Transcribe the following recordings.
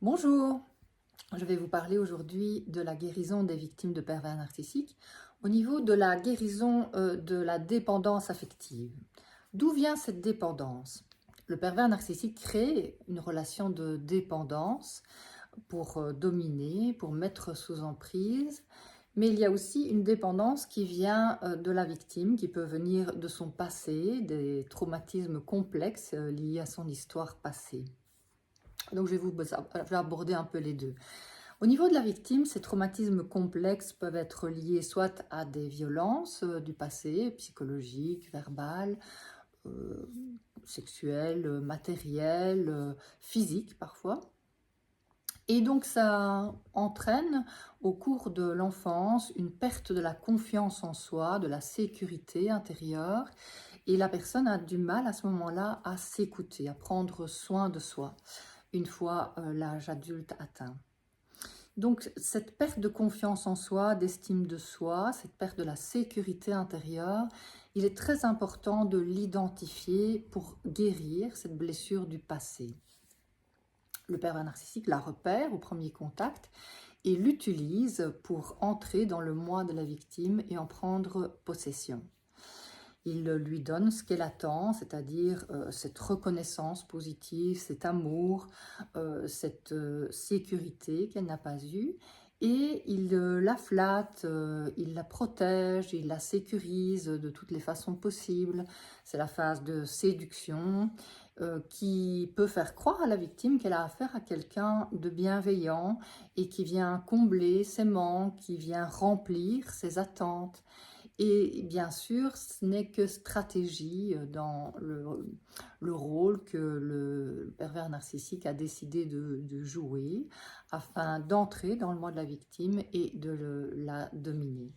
Bonjour, je vais vous parler aujourd'hui de la guérison des victimes de pervers narcissiques au niveau de la guérison de la dépendance affective. D'où vient cette dépendance? Le pervers narcissique crée une relation de dépendance pour dominer, pour mettre sous emprise, mais il y a aussi une dépendance qui vient de la victime, qui peut venir de son passé, des traumatismes complexes liés à son histoire passée. Donc je vais aborder un peu les deux. Au niveau de la victime, ces traumatismes complexes peuvent être liés soit à des violences du passé, psychologiques, verbales, euh, sexuelles, matérielles, physiques parfois. Et donc ça entraîne au cours de l'enfance une perte de la confiance en soi, de la sécurité intérieure, et la personne a du mal à ce moment-là à s'écouter, à prendre soin de soi, une fois l'âge adulte atteint. Donc cette perte de confiance en soi, d'estime de soi, cette perte de la sécurité intérieure, il est très important de l'identifier pour guérir cette blessure du passé. Le pervers narcissique la repère au premier contact et l'utilise pour entrer dans le moi de la victime et en prendre possession. Il lui donne ce qu'elle attend, c'est-à-dire cette reconnaissance positive, cet amour, cette sécurité qu'elle n'a pas eue. Et il la flatte, il la protège, il la sécurise de toutes les façons possibles. C'est la phase de séduction qui peut faire croire à la victime qu'elle a affaire à quelqu'un de bienveillant et qui vient combler ses manques, qui vient remplir ses attentes. Et bien sûr, ce n'est que stratégie dans le rôle que le pervers narcissique a décidé de jouer afin d'entrer dans le moi de la victime et de la dominer.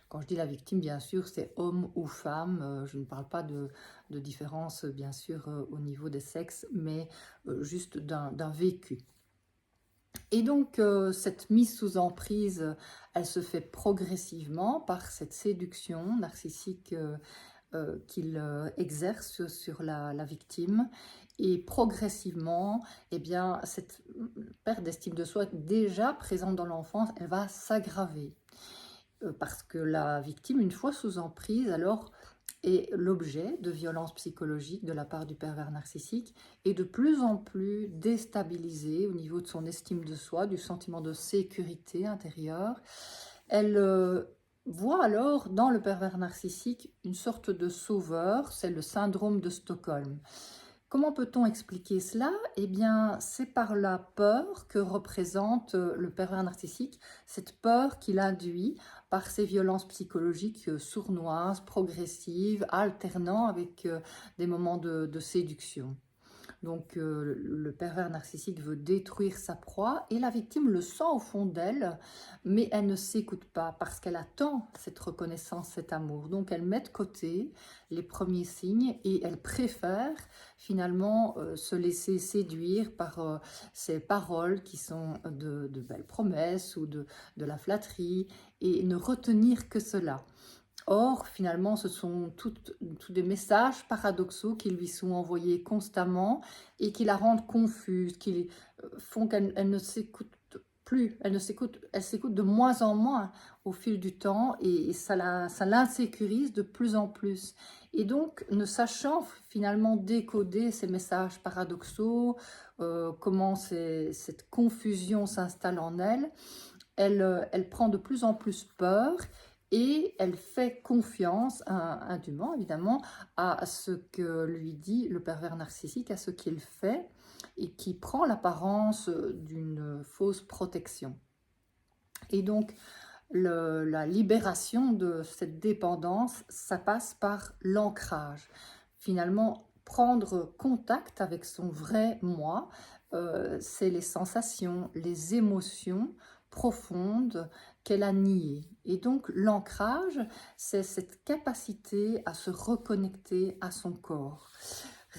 Quand je dis la victime, bien sûr, c'est homme ou femme. Je ne parle pas de différence, bien sûr, au niveau des sexes, mais juste d'un vécu. Et donc, cette mise sous emprise, elle se fait progressivement par cette séduction narcissique qu'il exerce sur la victime. Et progressivement, eh bien, cette perte d'estime de soi déjà présente dans l'enfance, elle va s'aggraver. Parce que la victime, une fois sous emprise, alors est l'objet de violences psychologiques de la part du pervers narcissique et de plus en plus déstabilisée au niveau de son estime de soi, du sentiment de sécurité intérieure. Elle voit alors dans le pervers narcissique une sorte de sauveur, c'est le syndrome de Stockholm. Comment peut-on expliquer cela? Eh bien, c'est par la peur que représente le pervers narcissique, cette peur qu'il induit par ces violences psychologiques sournoises, progressives, alternant avec des moments de séduction. Donc le pervers narcissique veut détruire sa proie et la victime le sent au fond d'elle, mais elle ne s'écoute pas parce qu'elle attend cette reconnaissance, cet amour. Donc elle met de côté les premiers signes et elle préfère finalement se laisser séduire par ces paroles qui sont de belles promesses ou de la flatterie et ne retenir que cela. Or, finalement, ce sont tous des messages paradoxaux qui lui sont envoyés constamment et qui la rendent confuse, qui font qu'elle ne s'écoute plus, elle s'écoute de moins en moins au fil du temps et ça l'insécurise de plus en plus. Et donc, ne sachant finalement décoder ces messages paradoxaux, comment cette confusion s'installe en elle, elle prend de plus en plus peur et elle fait confiance, indûment évidemment, à ce que lui dit le pervers narcissique, à ce qu'il fait, et qui prend l'apparence d'une fausse protection. Et donc, la libération de cette dépendance, ça passe par l'ancrage. Finalement, prendre contact avec son vrai moi, c'est les sensations, les émotions profondes qu'elle a niées. Et donc, l'ancrage, c'est cette capacité à se reconnecter à son corps.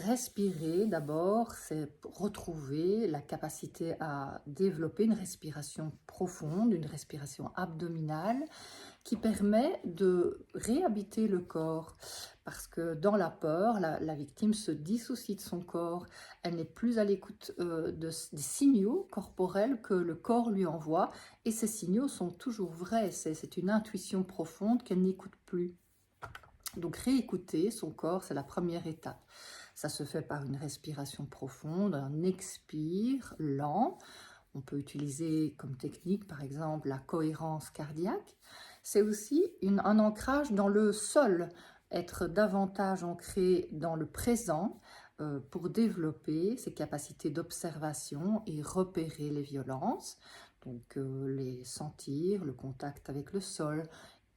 Respirer d'abord, c'est retrouver la capacité à développer une respiration profonde, une respiration abdominale qui permet de réhabiter le corps. Parce que dans la peur, la victime se dissocie de son corps, elle n'est plus à l'écoute des signaux corporels que le corps lui envoie, et ces signaux sont toujours vrais, c'est une intuition profonde qu'elle n'écoute plus. Donc réécouter son corps, c'est la première étape. Ça se fait par une respiration profonde, un expire lent. On peut utiliser comme technique, par exemple, la cohérence cardiaque. C'est aussi un ancrage dans le sol, être davantage ancré dans le présent pour développer ses capacités d'observation et repérer les violences. Donc les sentir, le contact avec le sol,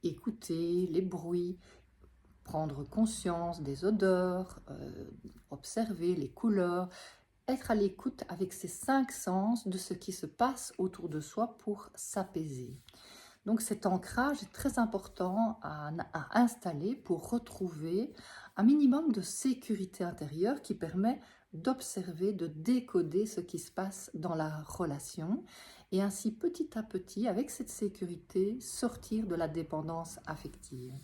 écouter les bruits, prendre conscience des odeurs, observer les couleurs, être à l'écoute avec ses 5 sens de ce qui se passe autour de soi pour s'apaiser. Donc cet ancrage est très important à installer pour retrouver un minimum de sécurité intérieure qui permet d'observer, de décoder ce qui se passe dans la relation et ainsi petit à petit, avec cette sécurité, sortir de la dépendance affective.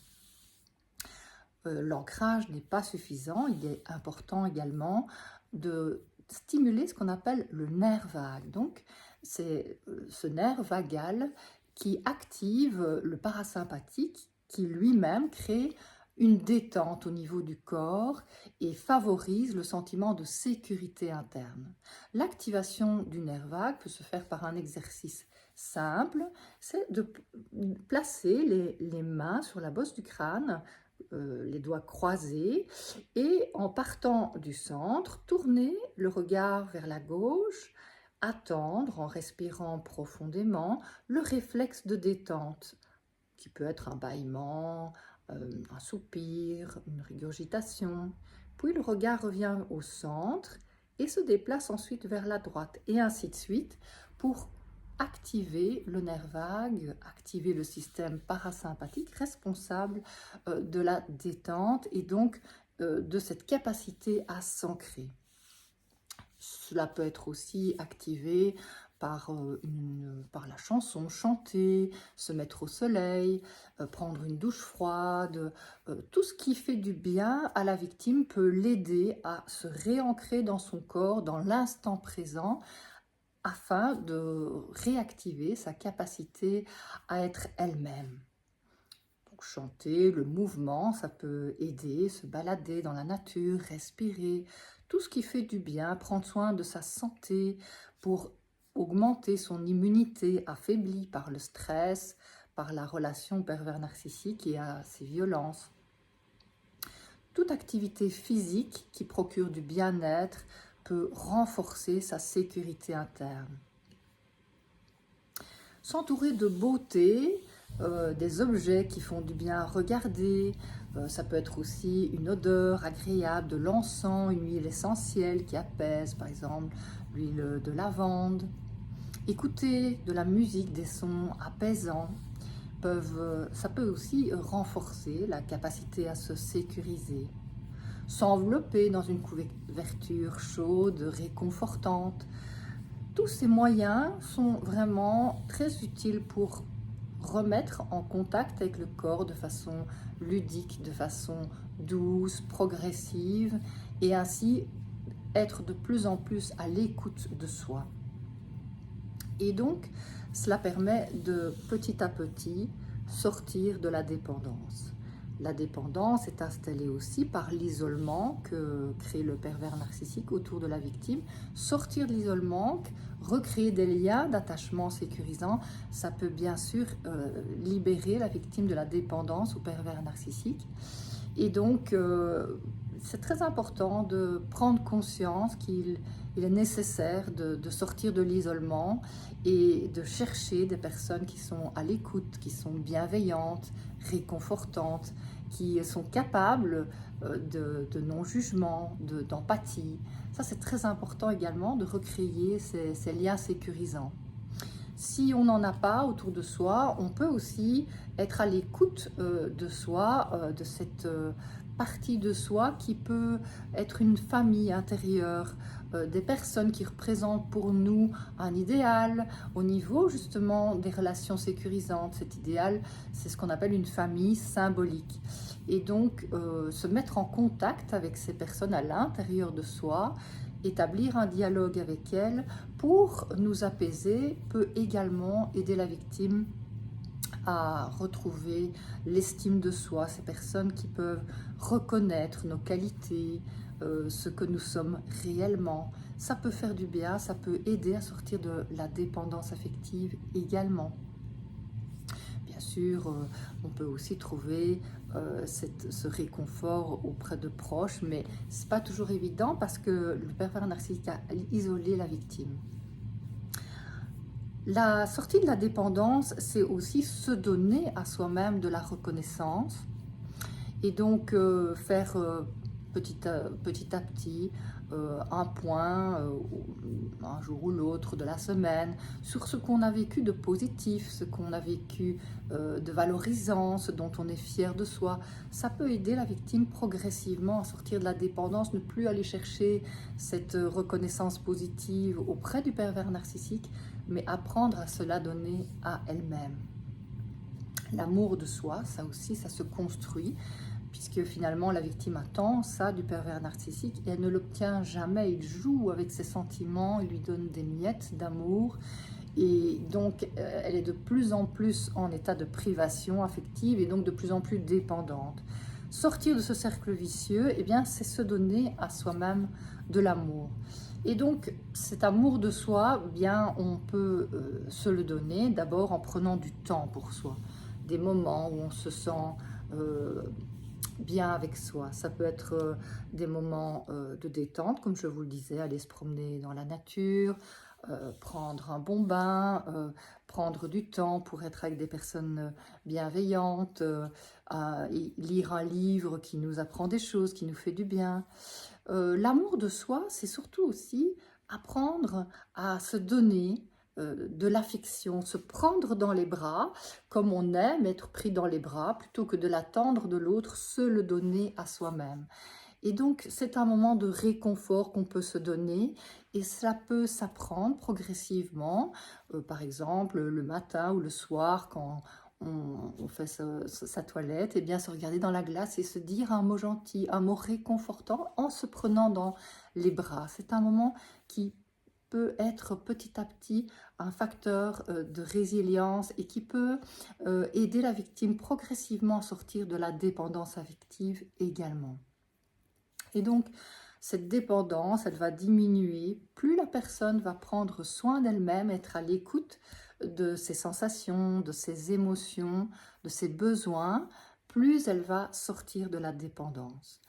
L'ancrage n'est pas suffisant, il est important également de stimuler ce qu'on appelle le nerf vague. Donc, c'est ce nerf vagal qui active le parasympathique, qui lui-même crée une détente au niveau du corps et favorise le sentiment de sécurité interne. L'activation du nerf vague peut se faire par un exercice simple, c'est de placer les mains sur la bosse du crâne, les doigts croisés, et en partant du centre, tourner le regard vers la gauche, attendre en respirant profondément le réflexe de détente, qui peut être un bâillement, un soupir, une régurgitation. Puis le regard revient au centre et se déplace ensuite vers la droite, et ainsi de suite, pour activer le nerf vague, activer le système parasympathique responsable de la détente et donc de cette capacité à s'ancrer. Cela peut être aussi activé par la chanson, chanter, se mettre au soleil, prendre une douche froide. Tout ce qui fait du bien à la victime peut l'aider à se réancrer dans son corps, dans l'instant présent, afin de réactiver sa capacité à être elle-même. Donc chanter, le mouvement, ça peut aider, se balader dans la nature, respirer, tout ce qui fait du bien, prendre soin de sa santé pour augmenter son immunité affaiblie par le stress, par la relation pervers narcissique et à ses violences. Toute activité physique qui procure du bien-être peut renforcer sa sécurité interne. S'entourer de beauté, des objets qui font du bien à regarder, ça peut être aussi une odeur agréable, de l'encens, une huile essentielle qui apaise, par exemple l'huile de lavande. Écouter de la musique, des sons apaisants, ça peut aussi renforcer la capacité à se sécuriser. S'envelopper dans une couverture chaude, réconfortante. Tous ces moyens sont vraiment très utiles pour remettre en contact avec le corps de façon ludique, de façon douce, progressive, et ainsi être de plus en plus à l'écoute de soi. Et donc, cela permet de petit à petit sortir de la dépendance. La dépendance est installée aussi par l'isolement que crée le pervers narcissique autour de la victime. Sortir de l'isolement, recréer des liens d'attachement sécurisants, ça peut bien sûr libérer la victime de la dépendance au pervers narcissique. Et donc, c'est très important de prendre conscience qu'il est nécessaire de sortir de l'isolement et de chercher des personnes qui sont à l'écoute, qui sont bienveillantes, réconfortantes, qui sont capables de non-jugement, d'empathie. Ça, c'est très important également de recréer ces liens sécurisants. Si on n'en a pas autour de soi, on peut aussi être à l'écoute de soi, de cette partie de soi qui peut être une famille intérieure, des personnes qui représentent pour nous un idéal au niveau justement des relations sécurisantes. Cet idéal, c'est ce qu'on appelle une famille symbolique. Et donc, se mettre en contact avec ces personnes à l'intérieur de soi, établir un dialogue avec elles pour nous apaiser, peut également aider la victime à retrouver l'estime de soi, ces personnes qui peuvent reconnaître nos qualités, ce que nous sommes réellement. Ça peut faire du bien, ça peut aider à sortir de la dépendance affective également. Bien sûr, on peut aussi trouver ce réconfort auprès de proches, mais ce n'est pas toujours évident parce que le pervers narcissique a isolé la victime. La sortie de la dépendance, c'est aussi se donner à soi-même de la reconnaissance et donc faire petit à petit un point un jour ou l'autre de la semaine sur ce qu'on a vécu de positif, ce qu'on a vécu de valorisant, ce dont on est fier de soi. Ça peut aider la victime progressivement à sortir de la dépendance, ne plus aller chercher cette reconnaissance positive auprès du pervers narcissique, mais apprendre à se la donner à elle-même. L'amour de soi, ça aussi, ça se construit, puisque finalement la victime attend ça du pervers narcissique et elle ne l'obtient jamais. Il joue avec ses sentiments, il lui donne des miettes d'amour et donc elle est de plus en plus en état de privation affective et donc de plus en plus dépendante. Sortir de ce cercle vicieux, eh bien, c'est se donner à soi-même de l'amour. Et donc cet amour de soi, eh bien, on peut se le donner d'abord en prenant du temps pour soi, des moments où on se sent bien avec soi. Ça peut être des moments de détente, comme je vous le disais, aller se promener dans la nature, prendre un bon bain, prendre du temps pour être avec des personnes bienveillantes, lire un livre qui nous apprend des choses, qui nous fait du bien. L'amour de soi, c'est surtout aussi apprendre à se donner de l'affection, se prendre dans les bras, comme on aime être pris dans les bras, plutôt que de l'attendre de l'autre, se le donner à soi-même. Et donc, c'est un moment de réconfort qu'on peut se donner et ça peut s'apprendre progressivement, par exemple le matin ou le soir quand on fait sa toilette, et bien se regarder dans la glace et se dire un mot gentil, un mot réconfortant en se prenant dans les bras. C'est un moment qui peut être petit à petit un facteur de résilience et qui peut aider la victime progressivement à sortir de la dépendance affective également. Et donc, cette dépendance, elle va diminuer, plus la personne va prendre soin d'elle-même, être à l'écoute de ses sensations, de ses émotions, de ses besoins, plus elle va sortir de la dépendance.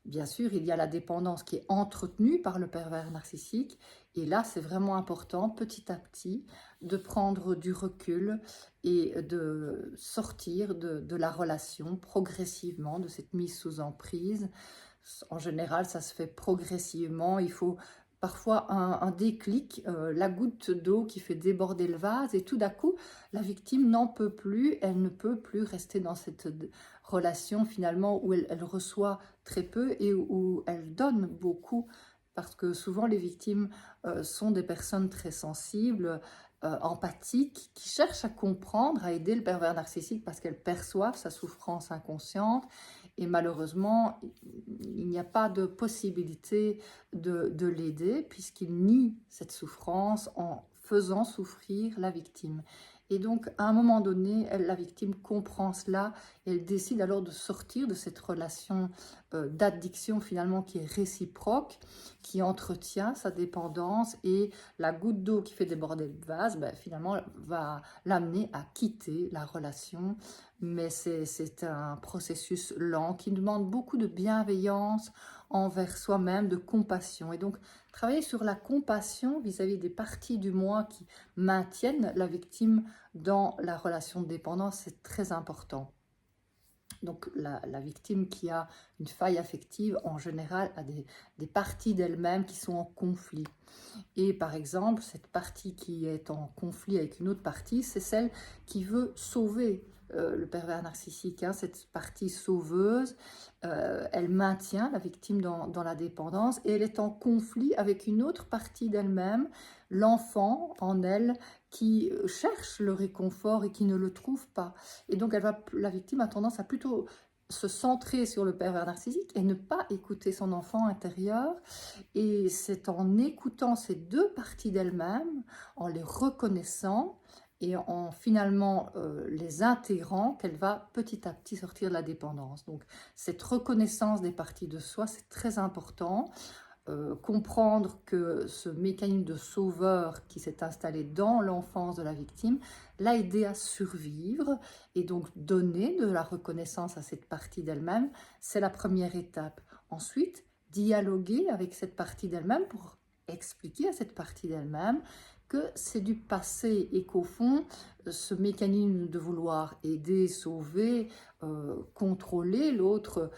Bien sûr, il y a la dépendance qui est entretenue par le pervers narcissique, et là, c'est vraiment important, petit à petit, de prendre du recul et de sortir de la relation progressivement, de cette mise sous emprise. En général, ça se fait progressivement. Il faut parfois un déclic, la goutte d'eau qui fait déborder le vase et tout d'un coup, la victime n'en peut plus, elle ne peut plus rester dans cette relation finalement où elle reçoit très peu et où elle donne beaucoup parce que souvent les victimes sont des personnes très sensibles, empathiques, qui cherchent à comprendre, à aider le pervers narcissique parce qu'elles perçoivent sa souffrance inconsciente. Et malheureusement, il n'y a pas de possibilité de l'aider puisqu'il nie cette souffrance en faisant souffrir la victime. Et donc, à un moment donné, la victime comprend cela et elle décide alors de sortir de cette relation d'addiction finalement qui est réciproque, qui entretient sa dépendance et la goutte d'eau qui fait déborder le vase, ben, finalement, va l'amener à quitter la relation. Mais c'est un processus lent qui demande beaucoup de bienveillance envers soi-même, de compassion. Et donc, travailler sur la compassion vis-à-vis des parties du moi qui maintiennent la victime dans la relation de dépendance, c'est très important. Donc la victime qui a une faille affective, en général, a des parties d'elle-même qui sont en conflit. Et par exemple, cette partie qui est en conflit avec une autre partie, c'est celle qui veut sauver le pervers narcissique, hein, cette partie sauveuse, elle maintient la victime dans la dépendance et elle est en conflit avec une autre partie d'elle-même, l'enfant en elle, qui cherche le réconfort et qui ne le trouve pas. Et donc la victime a tendance à plutôt se centrer sur le pervers narcissique et ne pas écouter son enfant intérieur. Et c'est en écoutant ces deux parties d'elle-même, en les reconnaissant et en finalement les intégrant, qu'elle va petit à petit sortir de la dépendance. Donc cette reconnaissance des parties de soi, c'est très important. Comprendre que ce mécanisme de sauveur qui s'est installé dans l'enfance de la victime l'a aidé à survivre, et donc donner de la reconnaissance à cette partie d'elle-même, c'est la première étape. Ensuite, dialoguer avec cette partie d'elle-même pour expliquer à cette partie d'elle-même que c'est du passé et qu'au fond, ce mécanisme de vouloir aider, sauver, contrôler l'autre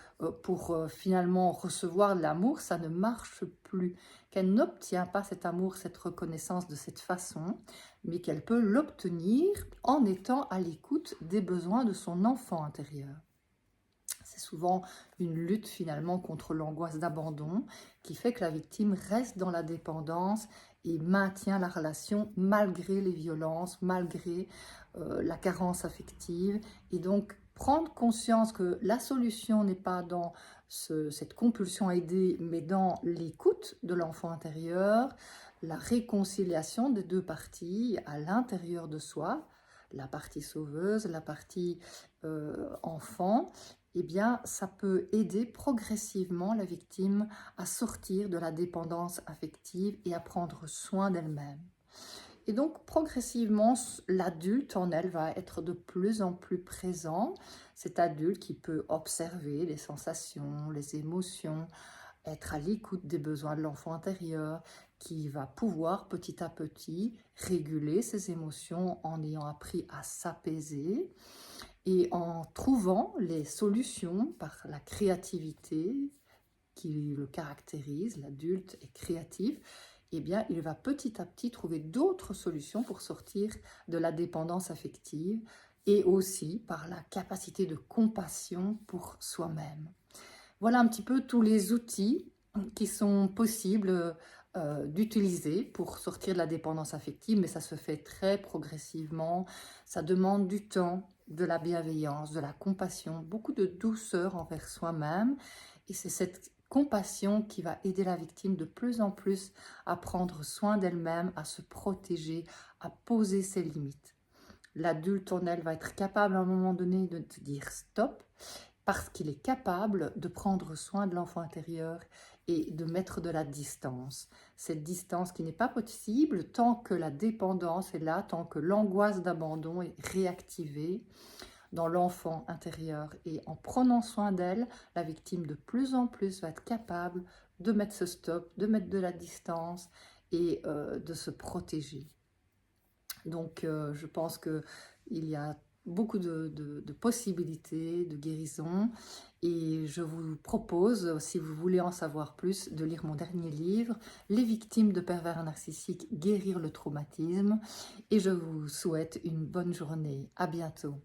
pour finalement recevoir de l'amour, ça ne marche plus. Qu'elle n'obtient pas cet amour, cette reconnaissance de cette façon, mais qu'elle peut l'obtenir en étant à l'écoute des besoins de son enfant intérieur. C'est souvent une lutte finalement contre l'angoisse d'abandon qui fait que la victime reste dans la dépendance et maintient la relation malgré les violences, malgré la carence affective. Et donc prendre conscience que la solution n'est pas dans cette compulsion à aider, mais dans l'écoute de l'enfant intérieur, la réconciliation des deux parties à l'intérieur de soi, la partie sauveuse, la partie enfant, eh bien, ça peut aider progressivement la victime à sortir de la dépendance affective et à prendre soin d'elle-même. Et donc, progressivement, l'adulte en elle va être de plus en plus présent. Cet adulte qui peut observer les sensations, les émotions, être à l'écoute des besoins de l'enfant intérieur, qui va pouvoir petit à petit réguler ses émotions en ayant appris à s'apaiser et en trouvant les solutions par la créativité qui le caractérise. L'adulte est créatif, eh bien, il va petit à petit trouver d'autres solutions pour sortir de la dépendance affective et aussi par la capacité de compassion pour soi-même. Voilà un petit peu tous les outils qui sont possibles d'utiliser pour sortir de la dépendance affective, mais ça se fait très progressivement. Ça demande du temps, de la bienveillance, de la compassion, beaucoup de douceur envers soi-même. Et c'est cette compassion qui va aider la victime de plus en plus à prendre soin d'elle-même, à se protéger, à poser ses limites. L'adulte en elle va être capable à un moment donné de dire stop, parce qu'il est capable de prendre soin de l'enfant intérieur et de mettre de la distance. Cette distance qui n'est pas possible tant que la dépendance est là, tant que l'angoisse d'abandon est réactivée dans l'enfant intérieur. Et en prenant soin d'elle, la victime de plus en plus va être capable de mettre ce stop, de mettre de la distance et de se protéger. Donc je pense qu'il y a beaucoup de possibilités de guérison, et je vous propose, si vous voulez en savoir plus, de lire mon dernier livre, Les victimes de pervers narcissiques, guérir le traumatisme, et je vous souhaite une bonne journée. À bientôt.